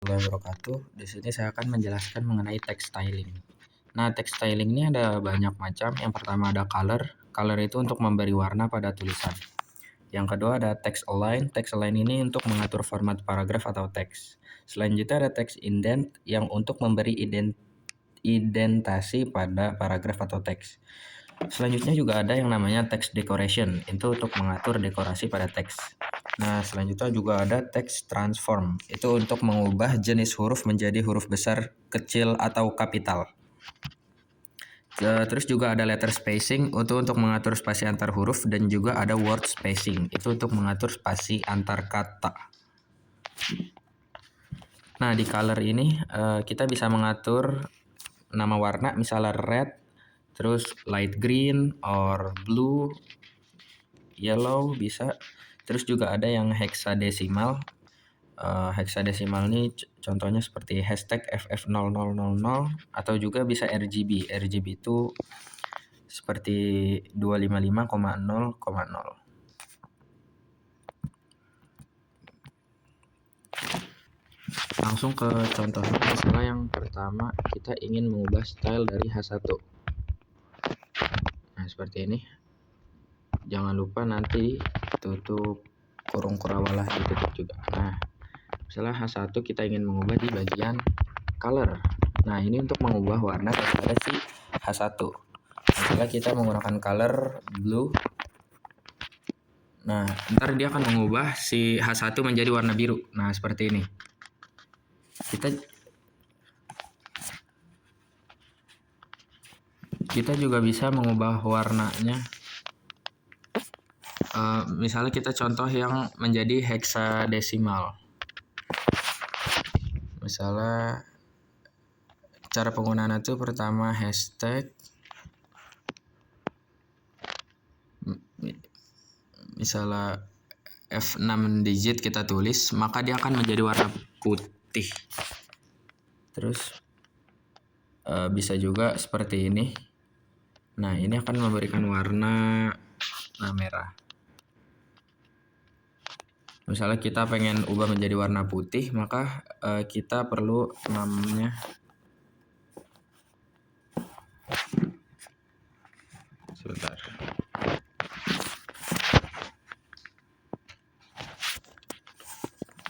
Wabarakatuh. Di sini saya akan menjelaskan mengenai text styling. Nah, text styling ini ada banyak macam. Yang pertama ada color. Color itu untuk memberi warna pada tulisan. Yang kedua ada text align. Text align ini untuk mengatur format paragraf atau teks. Selanjutnya ada text indent yang untuk memberi indentasi pada paragraf atau teks. Selanjutnya juga ada yang namanya text decoration, itu untuk mengatur dekorasi pada teks. Nah, selanjutnya juga ada text transform, itu untuk mengubah jenis huruf menjadi huruf besar, kecil, atau kapital. Terus juga ada letter spacing, itu untuk mengatur spasi antar huruf, dan juga ada word spacing, itu untuk mengatur spasi antar kata. Nah, di color ini kita bisa mengatur nama warna, misalnya red, terus light green or blue, yellow bisa. Terus juga ada yang hexadesimal. Hexadesimal ini contohnya seperti hashtag FF0000 atau juga bisa RGB. RGB itu seperti 255,0,0. Langsung ke contohnya, misalnya yang pertama kita ingin mengubah style dari H1. Nah, seperti ini. Jangan lupa nanti tutup kurung kurawala, ditutup juga. Nah, misalnya H1 kita ingin mengubah di bagian color. Nah, ini untuk mengubah warna daripada si H1. Misalnya kita menggunakan color blue. Nah, ntar dia akan mengubah si H1 menjadi warna biru. Nah, seperti ini. Kita juga bisa mengubah warnanya. Misalnya kita contoh yang menjadi hexadesimal. Misalnya cara penggunaan itu pertama hashtag, misalnya F6 digit kita tulis, maka dia akan menjadi warna putih. Terus bisa juga seperti ini. Nah, ini akan memberikan warna merah. Misalnya kita pengen ubah menjadi warna putih, maka kita perlu namanya sebentar.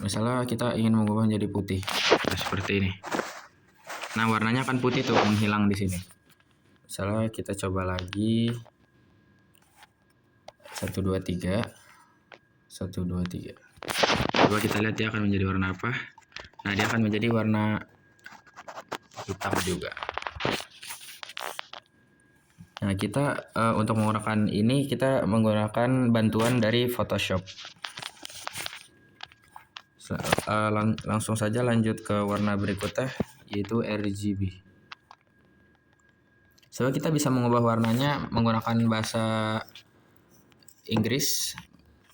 Misalnya kita ingin mengubah menjadi putih. Nah, seperti ini. Nah, warnanya akan putih tuh, menghilang di sini. Misalnya kita coba lagi 1 2 3. 1 2 3. Coba kita lihat dia akan menjadi warna apa. Nah, dia akan menjadi warna hitam juga. Nah, kita untuk menggunakan ini kita menggunakan bantuan dari Photoshop. Langsung saja lanjut ke warna berikutnya, yaitu RGB. So, kita bisa mengubah warnanya menggunakan bahasa Inggris.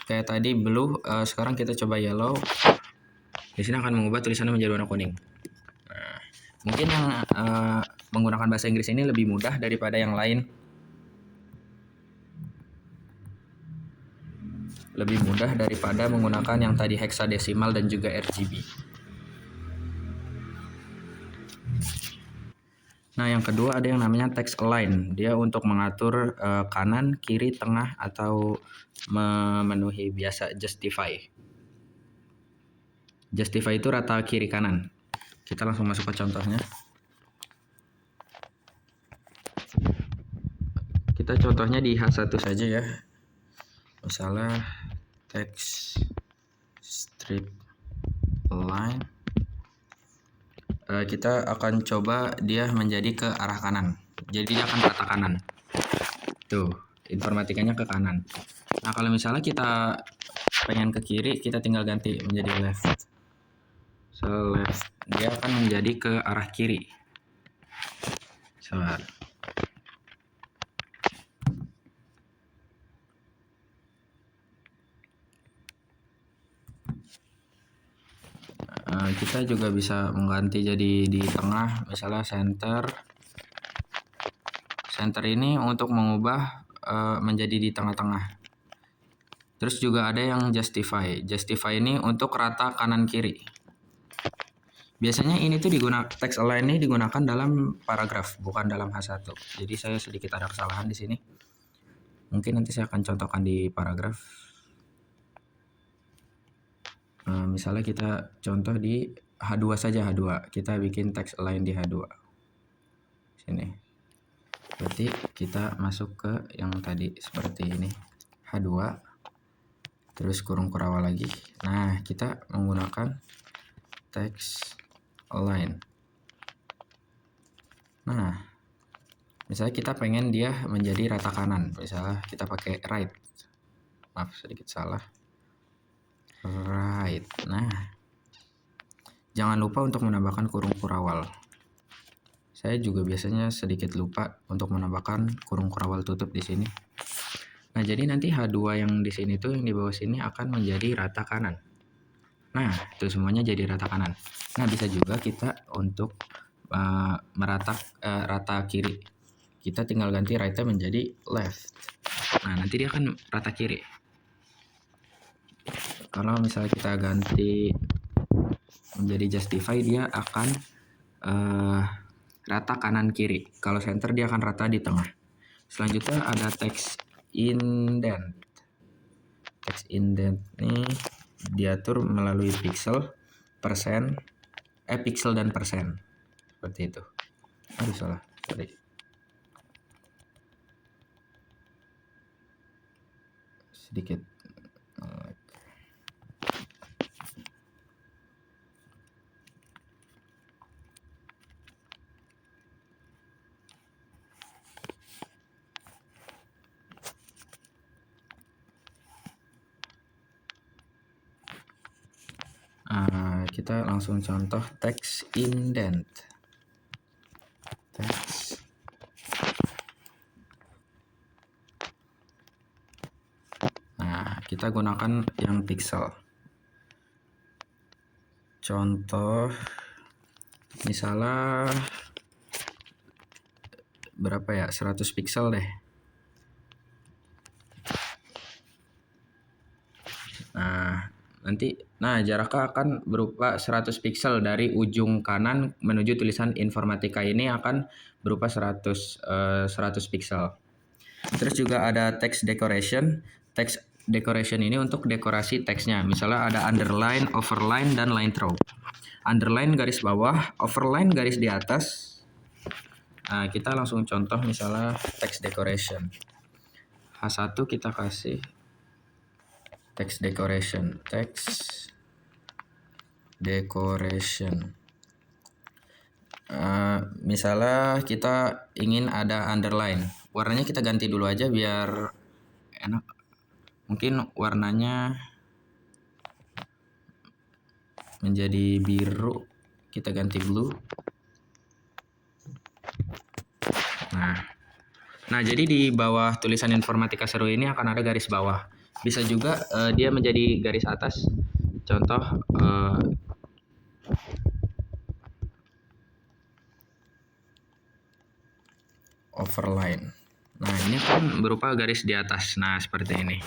Kayak tadi blue, sekarang kita coba yellow. Di sini akan mengubah tulisannya menjadi warna kuning. Nah, mungkin yang menggunakan bahasa Inggris ini lebih mudah daripada yang lain. Lebih mudah daripada menggunakan yang tadi hexadesimal dan juga RGB. Nah, yang kedua ada yang namanya text align. Dia untuk mengatur kanan, kiri, tengah, atau memenuhi biasa justify. Justify itu rata kiri kanan. Kita langsung masuk ke contohnya. Kita contohnya di H1 saja ya. Misalnya text strip align. Kita akan coba dia menjadi ke arah kanan. Jadi dia akan rata kanan. Tuh, informatikanya ke kanan. Nah, kalau misalnya kita pengen ke kiri, kita tinggal ganti menjadi left. So, left. Dia akan menjadi ke arah kiri. Sabar. Kita juga bisa mengganti jadi di tengah, misalnya center. Center ini untuk mengubah menjadi di tengah-tengah. Terus juga ada yang justify. Justify ini untuk rata kanan kiri. Biasanya ini tuh text align ini digunakan dalam paragraf, bukan dalam H1. Jadi saya sedikit ada kesalahan di sini. Mungkin nanti saya akan contohkan di paragraf. Misalnya kita contoh di H2 saja, H2. Kita bikin text align di H2. Sini. Berarti kita masuk ke yang tadi seperti ini. H2. Terus kurung kurawal lagi. Nah, kita menggunakan text align. Nah, misalnya kita pengen dia menjadi rata kanan, misalnya kita pakai right. Maaf, sedikit salah. Right. Nah, jangan lupa untuk menambahkan kurung kurawal. Saya juga biasanya sedikit lupa untuk menambahkan kurung kurawal tutup di sini. Nah, jadi nanti H2 yang di sini tuh, yang di bawah sini akan menjadi rata kanan. Nah, itu semuanya jadi rata kanan. Nah, bisa juga kita untuk rata kiri. Kita tinggal ganti right-nya menjadi left. Nah, nanti dia akan rata kiri. Kalau misalnya kita ganti menjadi justify, dia akan rata kanan kiri. Kalau center dia akan rata di tengah. Selanjutnya ada text indent. Text indent ini diatur melalui pixel, pixel dan persen. Seperti itu. Aduh, salah. Sorry. Sedikit. Kita langsung contoh text indent. Text. Nah, kita gunakan yang pixel. Contoh misalnya berapa ya? 100 pixel deh. Nah, jaraknya akan berupa 100 pixel dari ujung kanan menuju tulisan informatika ini akan berupa 100 pixel. Terus juga ada text decoration. Text decoration ini untuk dekorasi teksnya. Misalnya ada underline, overline, dan line through. Underline garis bawah, overline garis di atas. Nah, kita langsung contoh misalnya text decoration. H1 kita kasih text decoration. Text decoration. Misalnya kita ingin ada underline. Warnanya kita ganti dulu aja biar enak. Mungkin warnanya menjadi biru, kita ganti blue. Nah, jadi di bawah tulisan informatika seru ini akan ada garis bawah. Bisa juga dia menjadi garis atas. Contoh overline. Nah, ini kan berupa garis di atas. Nah, seperti ini.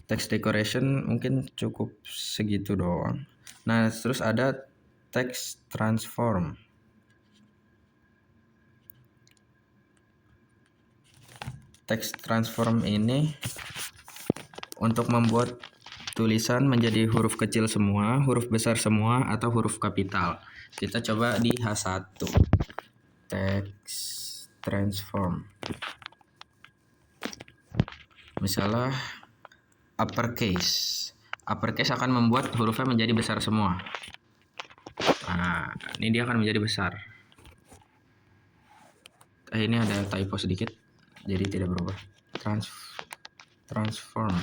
Text decoration mungkin cukup segitu doang. Nah, terus ada text transform. Text transform ini untuk membuat tulisan menjadi huruf kecil semua, huruf besar semua, atau huruf kapital. Kita coba di H1. Text transform. Misalnya uppercase. Uppercase akan membuat hurufnya menjadi besar semua. Nah, ini dia akan menjadi besar. Ini ada typo sedikit, jadi tidak berubah. Transform.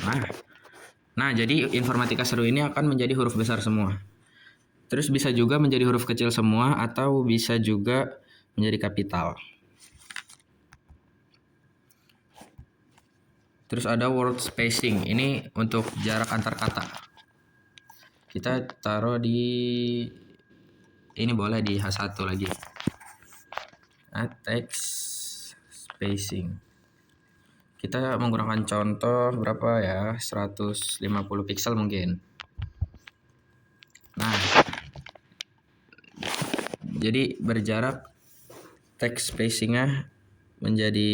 Nah, jadi informatika seru ini akan menjadi huruf besar semua. Terus bisa juga menjadi huruf kecil semua atau bisa juga menjadi kapital. Terus ada word spacing. Ini untuk jarak antar kata. Kita taruh di ini boleh di H1 lagi. Text spacing. Kita menggunakan contoh berapa ya? 150 pixel mungkin. Nah, jadi berjarak text spacingnya menjadi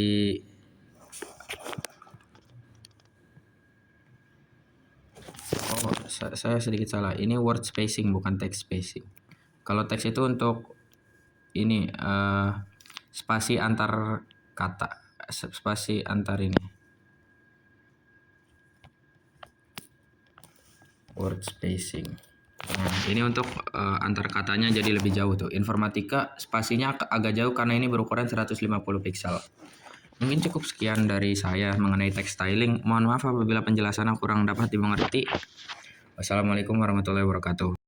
saya sedikit salah. Ini word spacing bukan text spacing. Kalau teks itu untuk ini spasi antar kata, spasi antar ini. Word spacing. Nah, ini untuk antar katanya jadi lebih jauh tuh. Informatika spasinya agak jauh karena ini berukuran 150 pixel. Mungkin cukup sekian dari saya mengenai text styling. Mohon maaf apabila penjelasannya kurang dapat dimengerti. Wassalamualaikum warahmatullahi wabarakatuh.